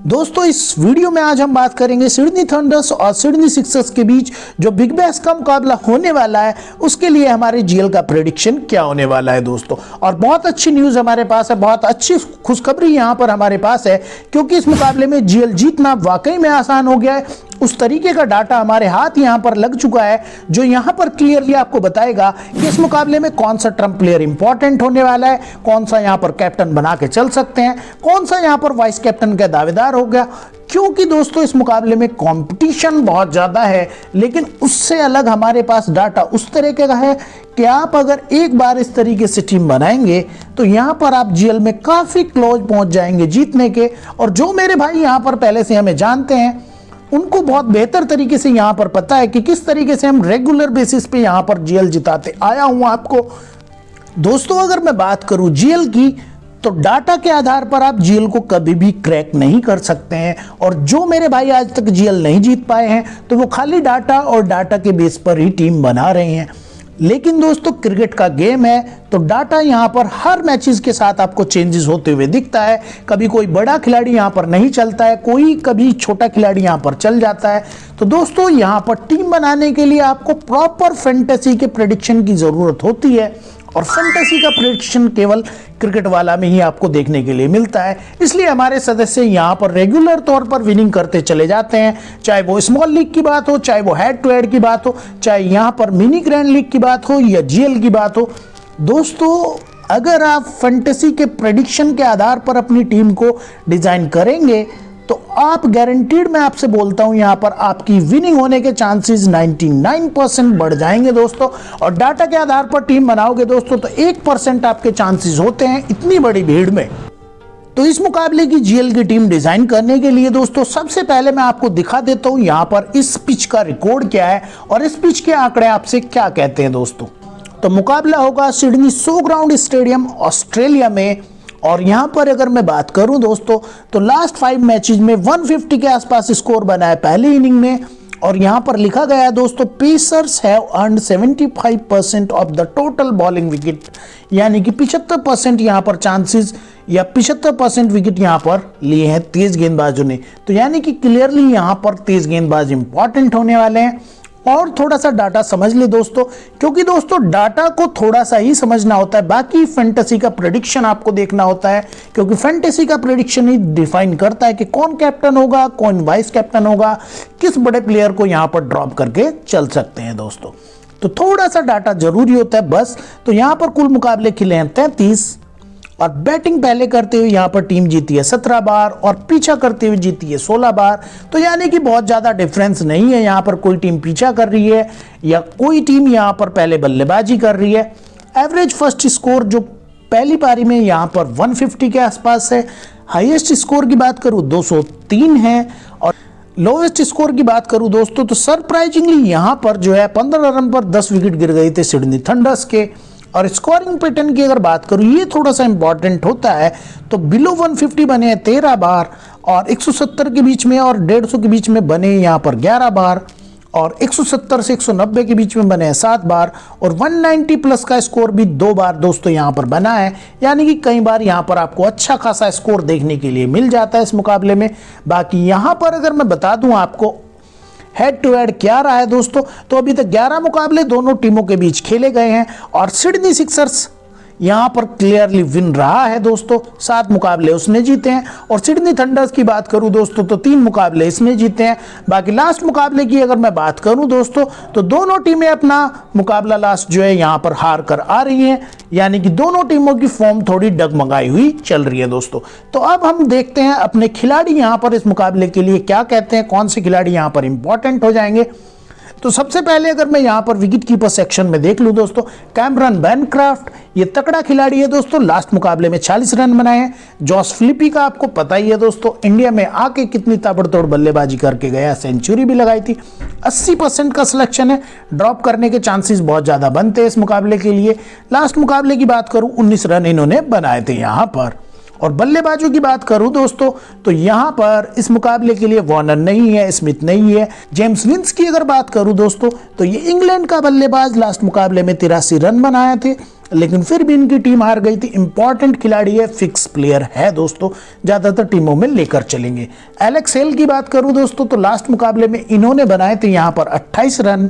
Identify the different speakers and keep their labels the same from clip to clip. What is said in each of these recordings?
Speaker 1: दोस्तों इस वीडियो में आज हम बात करेंगे सिडनी थंडर्स और सिडनी सिक्सर्स के बीच जो बिग बैश का मुकाबला होने वाला है उसके लिए हमारे जीएल का प्रेडिक्शन क्या होने वाला है दोस्तों। और बहुत अच्छी न्यूज़ हमारे पास है, बहुत अच्छी खुशखबरी यहाँ पर हमारे पास है, क्योंकि इस मुकाबले में जीएल जीतना वाकई में आसान हो गया है। उस तरीके का डाटा हमारे हाथ यहाँ पर लग चुका है जो यहाँ पर क्लियरली आपको बताएगा कि इस मुकाबले में कौन सा ट्रम्प प्लेयर इंपॉर्टेंट होने वाला है, कौन सा यहाँ पर कैप्टन बना के चल सकते हैं, कौन सा यहाँ पर वाइस कैप्टन का दावेदार हो गया। क्योंकि दोस्तों इस मुकाबले में कंपटीशन बहुत ज़्यादा है, लेकिन उससे अलग हमारे पास डाटा उस तरीके का है कि आप अगर एक बार इस तरीके से टीम बनाएंगे तो यहाँ पर आप जीएल में काफ़ी क्लोज पहुँच जाएंगे जीतने के। और जो मेरे भाई यहाँ पर पहले से हमें जानते हैं उनको बहुत बेहतर तरीके से यहाँ पर पता है कि किस तरीके से हम रेगुलर बेसिस पे यहाँ पर जीएल जिताते आया हूँ आपको। दोस्तों अगर मैं बात करूँ जीएल की तो डाटा के आधार पर आप जीएल को कभी भी क्रैक नहीं कर सकते हैं। और जो मेरे भाई आज तक जीएल नहीं जीत पाए हैं तो वो खाली डाटा और डाटा के बेस पर ही टीम बना रहे हैं। लेकिन दोस्तों क्रिकेट का गेम है तो डाटा यहाँ पर हर मैचेस के साथ आपको चेंजेस होते हुए दिखता है। कभी कोई बड़ा खिलाड़ी यहाँ पर नहीं चलता है, कोई कभी छोटा खिलाड़ी यहाँ पर चल जाता है। तो दोस्तों यहाँ पर टीम बनाने के लिए आपको प्रॉपर फैंटेसी के प्रेडिक्शन की ज़रूरत होती है, और फैंटेसी का प्रेडिक्शन केवल क्रिकेट वाला में ही आपको देखने के लिए मिलता है। इसलिए हमारे सदस्य यहाँ पर रेगुलर तौर पर विनिंग करते चले जाते हैं, चाहे वो स्मॉल लीग की बात हो, चाहे वो हेड टू हेड की बात हो, चाहे यहाँ पर मिनी ग्रैंड लीग की बात हो या जीएल की बात हो। दोस्तों अगर आप फैंटेसी के प्रेडिक्शन के आधार पर अपनी टीम को डिजाइन करेंगे तो आप गारंटीड, मैं आपसे बोलता हूं, यहां पर आपकी विनिंग होने के चांसेस 99% बढ़ जाएंगे दोस्तों। और डाटा के आधार पर टीम बनाओगे दोस्तों तो 1% आपके चांसेस होते हैं इतनी बड़ी भीड़ में। तो इस मुकाबले की जीएल की टीम डिजाइन करने के लिए दोस्तों सबसे पहले मैं आपको दिखा देता हूं यहां पर इस पिच का रिकॉर्ड क्या है और इस पिच के आंकड़े आपसे क्या कहते हैं दोस्तों। तो मुकाबला होगा Sydney show ground stadium Australia में। और यहां पर अगर मैं बात करूं दोस्तों तो लास्ट 5 मैचेस में 150 के आसपास स्कोर बना है पहली इनिंग में। और यहां पर लिखा गया है दोस्तों pacers have earned 75% of the total bowling wicket, यानी कि 75% यहां पर चांसेस या 75% विकेट यहां पर लिए हैं तेज गेंदबाजों ने। तो यानी कि क्लियरली यहां पर तेज गेंदबाज इंपॉर्टेंट होने वाले हैं। और थोड़ा सा डाटा समझ ले दोस्तों, क्योंकि दोस्तों डाटा को थोड़ा सा ही समझना होता है, बाकी फैंटेसी का प्रेडिक्शन आपको देखना होता है, क्योंकि फैंटेसी का प्रेडिक्शन ही डिफाइन करता है कि कौन कैप्टन होगा, कौन वाइस कैप्टन होगा, किस बड़े प्लेयर को यहां पर ड्रॉप करके चल सकते हैं दोस्तों। तो थोड़ा सा डाटा जरूरी होता है बस। तो यहां पर कुल मुकाबले खिले हैं 33, और बैटिंग पहले करते हुए यहां पर टीम जीती है 17 बार और पीछा करते हुए जीती है 16 बार। तो यानी कि बहुत ज़्यादा डिफरेंस नहीं है, यहां पर कोई टीम पीछा कर रही है या कोई टीम यहां पर पहले बल्लेबाजी कर रही है। एवरेज फर्स्ट स्कोर जो पहली पारी में यहां पर 150 के आसपास है। हाईएस्ट स्कोर की बात करूं 203 है, और लोवेस्ट स्कोर की बात करूं दोस्तों तो सरप्राइजिंगली यहां पर जो है 15 रन पर 10 विकेट गिर गए थे सिडनी थंडर्स के। और स्कोरिंग पैटर्न की अगर बात करूं ये थोड़ा सा इंपॉर्टेंट होता है, तो बिलो 150 बने हैं 13 बार, और 170 के बीच में और 150 के बीच में बने यहाँ पर 11 बार, और 170 से 190 के बीच में बने हैं 7 बार, और 190 प्लस का स्कोर भी 2 बार दोस्तों यहाँ पर बना है। यानी कि कई बार यहाँ पर आपको अच्छा खासा स्कोर देखने के लिए मिल जाता है इस मुकाबले में। बाकी यहाँ पर अगर मैं बता दूँ आपको हेड टू हेड क्या रहा है दोस्तों, तो अभी तक 11 मुकाबले दोनों टीमों के बीच खेले गए हैं, और सिडनी सिक्सर्स यहां पर क्लियरली विन रहा है दोस्तों, 7 मुकाबले उसने जीते हैं। और सिडनी थंडर्स की बात करूं दोस्तों तो 3 मुकाबले इसने जीते हैं। बाकी लास्ट मुकाबले की अगर मैं बात करूं दोस्तों तो दोनों टीमें अपना मुकाबला लास्ट जो है यहां पर हार कर आ रही हैं, यानी कि दोनों टीमों की फॉर्म थोड़ी डगमगाई हुई चल रही है दोस्तों। तो अब हम देखते हैं अपने खिलाड़ी यहां पर इस मुकाबले के लिए क्या कहते हैं, कौन से खिलाड़ी यहां पर इंपॉर्टेंट हो जाएंगे। तो सबसे पहले अगर मैं यहाँ पर विकेट कीपर सेक्शन में देख लूँ दोस्तों, कैमरन बैनक्राफ्ट ये तकड़ा खिलाड़ी है दोस्तों, लास्ट मुकाबले में 40 रन बनाए हैं। जॉस फिलिपी का आपको पता ही है दोस्तों, इंडिया में आके कितनी ताबड़तोड़ बल्लेबाजी करके गया, सेंचुरी भी लगाई थी। 80% का सिलेक्शन है, ड्रॉप करने के चांसेस बहुत ज़्यादा बनते हैं इस मुकाबले के लिए। लास्ट मुकाबले की बात करूँ 19 रन इन्होंने बनाए थे यहाँ पर। और बल्लेबाजों की बात करूं दोस्तों तो यहां पर इस मुकाबले के लिए वार्नर नहीं है, स्मिथ नहीं है। जेम्स विंस की अगर बात करूं दोस्तों तो ये इंग्लैंड का बल्लेबाज, लास्ट मुकाबले में 83 रन बनाए थे, लेकिन फिर भी इनकी टीम हार गई थी। इंपॉर्टेंट खिलाड़ी है, फिक्स प्लेयर है दोस्तों, ज्यादातर टीमों में लेकर चलेंगे। एलेक्स हेल की बात करूं दोस्तों तो लास्ट मुकाबले में इन्होंने बनाए थे यहां पर 28 रन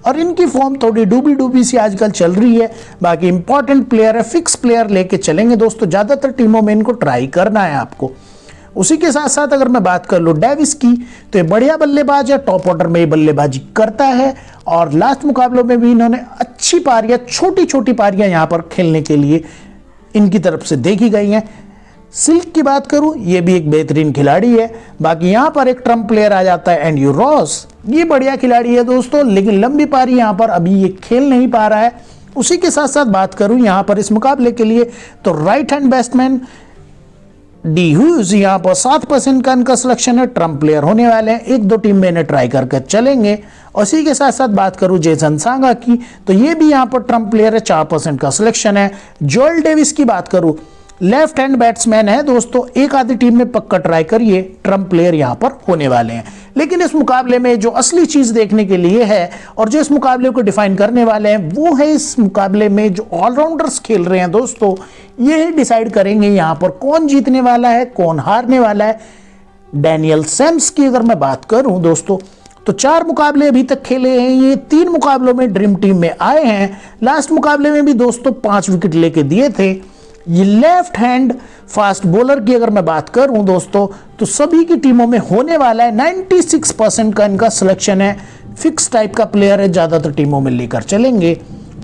Speaker 1: और इनकी फॉर्म थोड़ी डूबी सी आजकल चल रही है। बाकी इंपॉर्टेंट प्लेयर है, फिक्स प्लेयर लेके चलेंगे दोस्तों, ज्यादातर टीमों में इनको ट्राई करना है आपको। उसी के साथ साथ अगर मैं बात कर लूँ डेविस की तो ये बढ़िया बल्लेबाज है, टॉप ऑर्डर में ये बल्लेबाजी करता है और लास्ट मुकाबलों में भी इन्होंने अच्छी पारियां, छोटी छोटी पारियां यहां पर खेलने के लिए इनकी तरफ से देखी गई हैं। सिल्क की बात करूं, ये भी एक बेहतरीन खिलाड़ी है। बाकी यहां पर एक ट्रम्प प्लेयर आ जाता है एंड्रू रॉस, ये बढ़िया खिलाड़ी है दोस्तों, लेकिन लंबी पारी यहां पर अभी ये खेल नहीं पा रहा है। उसी के साथ साथ बात करूं यहां पर इस मुकाबले के लिए तो right hand batsman D huge यहाँ पर 7% का इनका सिलेक्शन है, ट्रम्प प्लेयर होने वाले हैं, एक दो टीम में इन्हें ट्राई करके चलेंगे। उसी के साथ साथ बात करूं जेसन सांगा की तो ये भी यहाँ पर ट्रम्प प्लेयर है, 4% का सिलेक्शन है। जोएल डेविस की बात करूं, लेफ्ट हैंड बैट्समैन है दोस्तों, एक आधी टीम में पक्का ट्राई करिए, ट्रम्प प्लेयर यहाँ पर होने वाले हैं। लेकिन इस मुकाबले में जो असली चीज देखने के लिए है और जो इस मुकाबले को डिफाइन करने वाले हैं वो है इस मुकाबले में जो ऑलराउंडर्स खेल रहे हैं दोस्तों, ये ही डिसाइड करेंगे यहाँ पर कौन जीतने वाला है, कौन हारने वाला है। डैनियल सैम्स की अगर मैं बात करूं दोस्तों तो 4 मुकाबले अभी तक खेले हैं, ये 3 मुकाबलों में ड्रीम टीम में आए हैं। लास्ट मुकाबले में भी दोस्तों 5 विकेट लेके दिए थे। ये लेफ्ट हैंड फास्ट बॉलर की अगर मैं बात करूं दोस्तों तो सभी की टीमों में होने वाला है, 96% का इनका सिलेक्शन है, फिक्स टाइप का प्लेयर है, ज्यादातर टीमों में लेकर चलेंगे।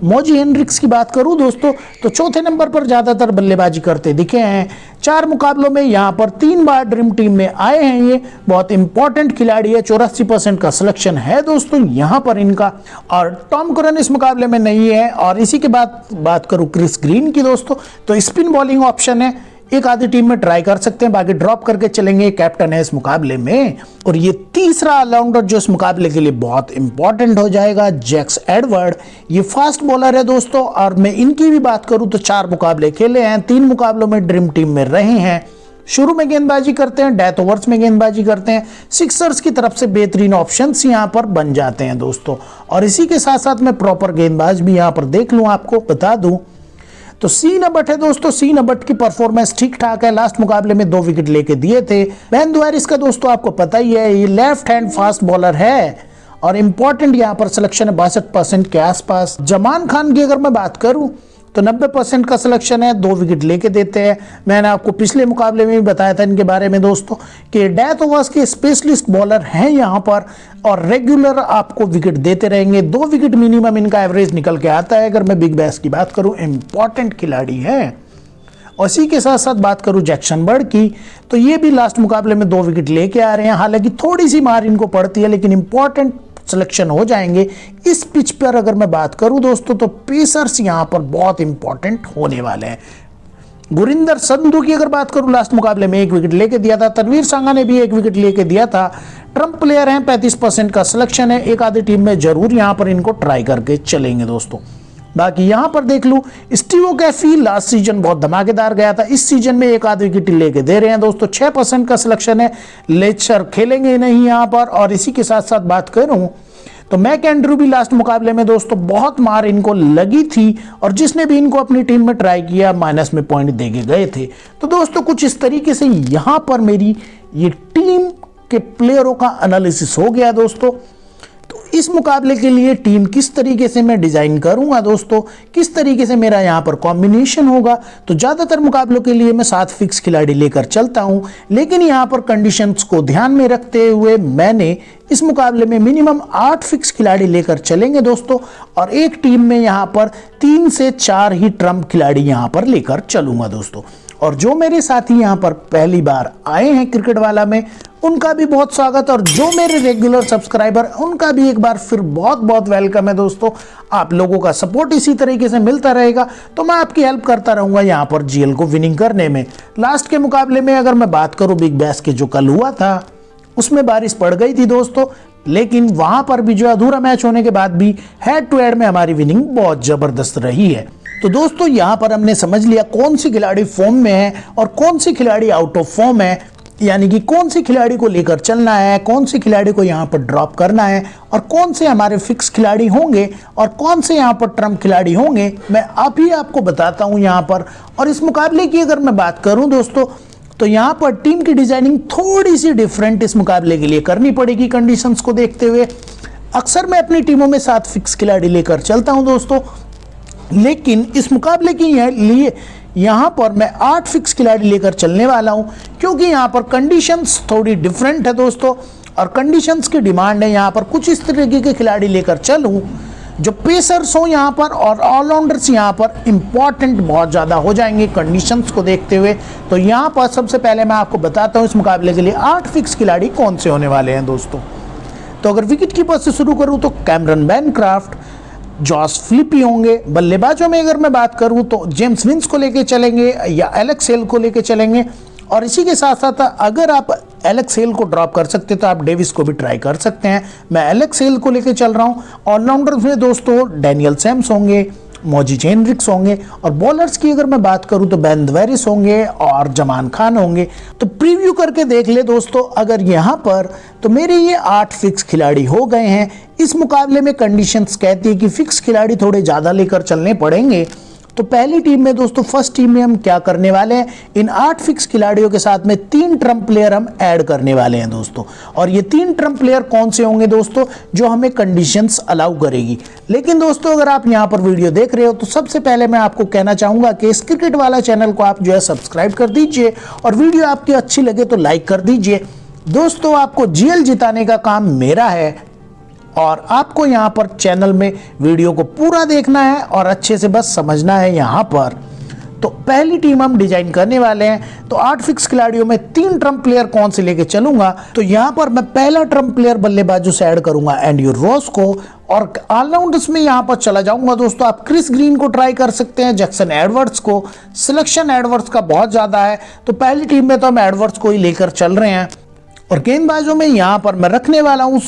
Speaker 1: मौजी हेनरिक्स की बात करूं दोस्तों तो चौथे नंबर पर ज्यादातर बल्लेबाजी करते दिखे हैं। 4 मुकाबलों में यहां पर 3 बार ड्रीम टीम में आए हैं, ये बहुत इंपॉर्टेंट खिलाड़ी है, 84% का सिलेक्शन है दोस्तों यहां पर इनका। और टॉम करन इस मुकाबले में नहीं है। और इसी के बाद बात करूं क्रिस ग्रीन की दोस्तों तो स्पिन बॉलिंग ऑप्शन है, एक आधी टीम में ट्राई कर सकते हैं, बाकी ड्रॉप करके चलेंगे, कैप्टन है इस मुकाबले में। और ये तीसरा ऑलराउंडर जो इस मुकाबले के लिए बहुत इंपॉर्टेंट हो जाएगा, जैक्स एडवर्ड, ये फास्ट बॉलर है दोस्तों। और मैं इनकी भी बात करूं तो 4 मुकाबले खेले हैं, 3 मुकाबलों में ड्रीम टीम में रहे हैं। शुरू में गेंदबाजी करते हैं, डेथ ओवर्स में गेंदबाजी करते हैं, सिक्सर्स की तरफ से बेहतरीन ऑप्शंस यहां पर बन जाते हैं दोस्तों। और इसी के साथ साथ मैं प्रॉपर गेंदबाज भी यहां पर देख लूं, आपको बता दूं तो सीन अबट है दोस्तों, सीन अबट की परफॉर्मेंस ठीक ठाक है, लास्ट मुकाबले में 2 विकेट लेके दिए थे। बेन दुआरिस का दोस्तों आपको पता ही है, ये लेफ्ट हैंड फास्ट बॉलर है और इंपॉर्टेंट यहाँ पर सिलेक्शन है 62% के आसपास। जमान खान की अगर मैं बात करूं तो 90% का सिलेक्शन है, 2 विकेट लेके देते हैं। मैंने आपको पिछले मुकाबले में भी बताया था इनके बारे में दोस्तों कि डेथ ओवर्स के स्पेशलिस्ट बॉलर हैं यहाँ पर और रेगुलर आपको विकेट देते रहेंगे। 2 विकेट मिनिमम इनका एवरेज निकल के आता है। अगर मैं बिग बैश की बात करूं, इंपॉर्टेंट खिलाड़ी है। और इसी के साथ साथ बात करूं जैक्सन बर्ड की तो ये भी लास्ट मुकाबले में 2 विकेट लेके आ रहे हैं, हालांकि थोड़ी सी मार इनको पड़ती है, लेकिन इंपॉर्टेंट सिलेक्शन हो जाएंगे। इस पिच पर अगर मैं बात करूं दोस्तों तो पेसर्स यहां पर बहुत इंपॉर्टेंट होने वाले हैं। गुरिंदर संधू की अगर बात करूं, लास्ट मुकाबले में 1 विकेट लेके दिया था। तनवीर सांगा ने भी 1 विकेट लेके दिया था। ट्रम्प प्लेयर हैं, 35% का सिलेक्शन है, एक आधी टीम में जरूर यहां पर इनको ट्राई करके चलेंगे दोस्तों। बाकी यहां पर देख लूं, स्टीव कैफी लास्ट सीजन बहुत धमाकेदार गया था, इस सीजन में 1 आध विकेट लेके दे रहे हैं दोस्तों, 6% का सिलेक्शन है, लेचर खेलेंगे नहीं यहां पर। और इसी के साथ साथ बात करूं तो मैक एंड्रू भी लास्ट मुकाबले में दोस्तों बहुत मार इनको लगी थी और जिसने भी इनको अपनी टीम में ट्राई किया माइनस में पॉइंट देके गए थे। तो दोस्तों कुछ इस तरीके से यहां पर मेरी ये टीम के प्लेयरों का एनालिसिस हो गया दोस्तों। तो इस मुकाबले के लिए टीम किस तरीके से मैं डिजाइन करूंगा दोस्तों, किस तरीके से मेरा यहां पर कॉम्बिनेशन होगा, तो ज्यादातर मुकाबलों के लिए मैं 7 फिक्स खिलाड़ी लेकर चलता हूं, लेकिन यहां पर कंडीशंस को ध्यान में रखते हुए मैंने इस मुकाबले में मिनिमम 8 फिक्स खिलाड़ी लेकर चलेंगे दोस्तों। और एक टीम में यहां पर 3 से 4 ही ट्रम्प खिलाड़ी यहां पर लेकर चलूंगा दोस्तों। और जो मेरे साथी यहां पर पहली बार आए हैं क्रिकेट वाला में, उनका भी बहुत स्वागत, और जो मेरे रेगुलर सब्सक्राइबर उनका भी एक बार फिर बहुत बहुत वेलकम है दोस्तों। आप लोगों का सपोर्ट इसी तरीके से मिलता रहेगा तो मैं आपकी हेल्प करता रहूंगा यहाँ पर जीएल को विनिंग करने में। लास्ट के मुकाबले में अगर मैं बात करूं बिग बैश के जो कल हुआ था उसमें बारिश पड़ गई थी दोस्तों, लेकिन वहां पर भी जो अधूरा मैच होने के बाद भी हेड टू हेड में हमारी विनिंग बहुत जबरदस्त रही है। तो दोस्तों यहाँ पर हमने समझ लिया कौन सी खिलाड़ी फॉर्म में है और कौन सी खिलाड़ी आउट ऑफ फॉर्म है, यानी कि कौन सी खिलाड़ी को लेकर चलना है, कौन सी खिलाड़ी को यहाँ पर ड्रॉप करना है और कौन से हमारे फिक्स खिलाड़ी होंगे और कौन से यहाँ पर ट्रम्प खिलाड़ी होंगे, मैं अभी आपको बताता हूँ यहाँ पर। और इस मुकाबले की अगर मैं बात करूँ दोस्तों, तो यहाँ पर टीम की डिजाइनिंग थोड़ी सी डिफरेंट इस मुकाबले के लिए करनी पड़ेगी कंडीशंस को देखते हुए। अक्सर मैं अपनी टीमों में 7 फिक्स खिलाड़ी लेकर चलता हूँ दोस्तों, लेकिन इस मुकाबले के लिए यहाँ पर मैं 8 फिक्स खिलाड़ी लेकर चलने वाला हूँ, क्योंकि यहाँ पर कंडीशंस थोड़ी डिफरेंट है दोस्तों। और कंडीशंस की डिमांड है यहाँ पर कुछ इस तरीके के खिलाड़ी लेकर चलूँ जो पेसर्स हो यहाँ पर, और ऑलराउंडर्स यहाँ पर इंपॉर्टेंट बहुत ज़्यादा हो जाएंगे कंडीशंस को देखते हुए। तो यहाँ पर सबसे पहले मैं आपको बताता हूँ इस मुकाबले के लिए 8 फिक्स खिलाड़ी कौन से होने वाले हैं दोस्तों। तो अगर विकेट कीपर से शुरू करूँ तो कैमरन बैनक्राफ्ट, जॉस फिलिपी होंगे। बल्लेबाजों में अगर मैं बात करूं तो जेम्स विंस को लेके चलेंगे या एलेक्स हेल को लेके चलेंगे। और इसी के साथ साथ अगर आप एलेक्स हेल को ड्रॉप कर सकते तो आप डेविस को भी ट्राई कर सकते हैं। मैं एलेक्स हेल को लेके चल रहा हूं। ऑलराउंडर्स में दोस्तों डैनियल सैम्स होंगे, मोजिज हेनरिक्स होंगे, और बॉलर्स की अगर मैं बात करूं तो बेन द्वेरिस होंगे और जमान खान होंगे। तो प्रीव्यू करके देख ले दोस्तों, अगर यहां पर तो मेरे ये 8 फिक्स खिलाड़ी हो गए हैं। इस मुकाबले में कंडीशंस कहती है कि फिक्स खिलाड़ी थोड़े ज़्यादा लेकर चलने पड़ेंगे। तो पहली टीम में दोस्तों, फर्स्ट टीम में हम क्या करने वाले हैं, इन 8 फिक्स खिलाड़ियों के साथ में 3 ट्रम्प प्लेयर हम ऐड करने वाले हैं दोस्तों। और ये 3 ट्रम्प प्लेयर कौन से होंगे दोस्तों, जो हमें कंडीशंस अलाउ करेगी। लेकिन दोस्तों अगर आप यहाँ पर वीडियो देख रहे हो तो सबसे पहले मैं आपको कहना चाहूँगा कि इस क्रिकेट वाला चैनल को आप जो है सब्सक्राइब कर दीजिए, और वीडियो आपकी अच्छी लगे तो लाइक कर दीजिए। दोस्तों आपको जीएल जिताने का काम मेरा है, और आपको यहाँ पर चैनल में वीडियो को पूरा देखना है और अच्छे से बस समझना है यहाँ पर। तो पहली टीम हम डिजाइन करने वाले हैं। तो 8 फिक्स खिलाड़ियों में 3 ट्रम्प प्लेयर कौन से लेके चलूंगा, तो यहाँ पर मैं पहला ट्रम्प प्लेयर बल्लेबाजों से ऐड करूंगा एंड्रू रोज को, और ऑलराउंडर्स में यहाँ पर चला जाऊंगा दोस्तों। आप क्रिस ग्रीन को ट्राई कर सकते हैं, जैक्सन एडवर्ड्स को, सिलेक्शन एडवर्ड्स का बहुत ज़्यादा है। तो पहली टीम में तो हम एडवर्ड्स को ही लेकर चल रहे हैं। और गेंदबाजों में यहाँ पर मैं रखने वाला हूँ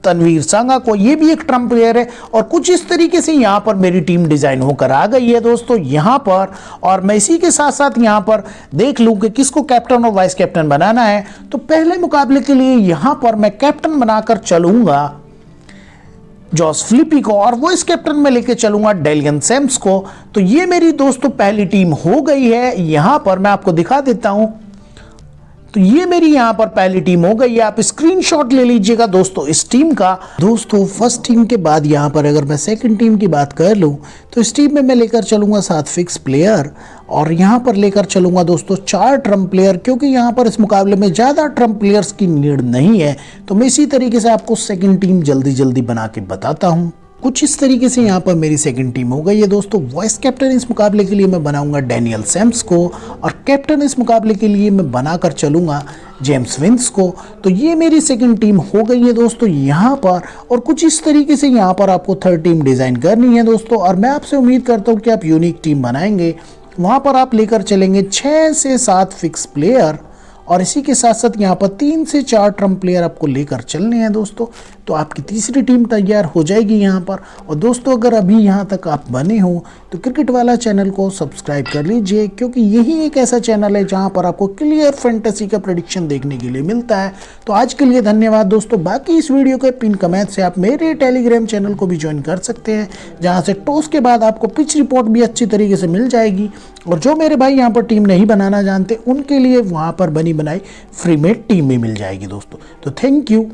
Speaker 1: तनवीर सांगा को, ये भी एक ट्रम्प प्लेयर है। और कुछ इस तरीके से यहाँ पर मेरी टीम डिजाइन होकर आ गई है दोस्तों यहाँ पर। और मैं इसी के साथ साथ यहाँ पर देख लूँ कि किसको कैप्टन और वाइस कैप्टन बनाना है। तो पहले मुकाबले के लिए यहाँ पर मैं कैप्टन बनाकर चलूंगा जॉस फिलिपी को, और वाइस कैप्टन में लेके चलूंगा डेलियन सैम्स को। तो ये मेरी दोस्तों पहली टीम हो गई है। यहाँ पर मैं आपको दिखा देता हूँ। तो ये मेरी यहाँ पर पहली टीम हो गई है। आप स्क्रीनशॉट ले लीजिएगा दोस्तों इस टीम का। दोस्तों फर्स्ट टीम के बाद यहाँ पर अगर मैं सेकंड टीम की बात कर लूँ तो इस टीम में मैं लेकर चलूँगा 7 फिक्स प्लेयर, और यहाँ पर लेकर चलूँगा दोस्तों 4 ट्रम्प प्लेयर, क्योंकि यहाँ पर इस मुकाबले में ज़्यादा ट्रम्प प्लेयर्स की नीड नहीं है। तो मैं इसी तरीके से आपको सेकेंड टीम जल्दी जल्दी बना के बताता हूँ। कुछ इस तरीके से यहाँ पर मेरी सेकंड टीम हो गई है दोस्तों। वाइस कैप्टन इस मुकाबले के लिए मैं बनाऊंगा डैनियल सैम्स को, और कैप्टन इस मुकाबले के लिए मैं बनाकर चलूंगा जेम्स विंस को। तो ये मेरी सेकंड टीम हो गई है दोस्तों यहाँ पर। और कुछ इस तरीके से यहाँ पर आपको थर्ड टीम डिज़ाइन करनी है दोस्तों। और मैं आपसे उम्मीद करता हूँ कि आप यूनिक टीम बनाएंगे। वहाँ पर आप लेकर चलेंगे 6 से 7 फिक्स प्लेयर, और इसी के साथ साथ यहाँ पर 3 से 4 ट्रम्प प्लेयर आपको लेकर चलने हैं दोस्तों। तो आपकी तीसरी टीम तैयार हो जाएगी यहाँ पर। और दोस्तों अगर अभी यहाँ तक आप बने हो तो क्रिकेट वाला चैनल को सब्सक्राइब कर लीजिए, क्योंकि यही एक ऐसा चैनल है जहाँ पर आपको क्लियर फैंटेसी का प्रेडिक्शन देखने के लिए मिलता है। तो आज के लिए धन्यवाद दोस्तों। बाकी इस वीडियो के पिन कमेंट से आप मेरे टेलीग्राम चैनल को भी ज्वाइन कर सकते हैं, जहाँ से टॉस के बाद आपको पिच रिपोर्ट भी अच्छी तरीके से मिल जाएगी। और जो मेरे भाई यहाँ पर टीम नहीं बनाना जानते उनके लिए वहाँ पर बनी बनाई फ्री में टीम भी मिल जाएगी दोस्तों। तो थैंक यू।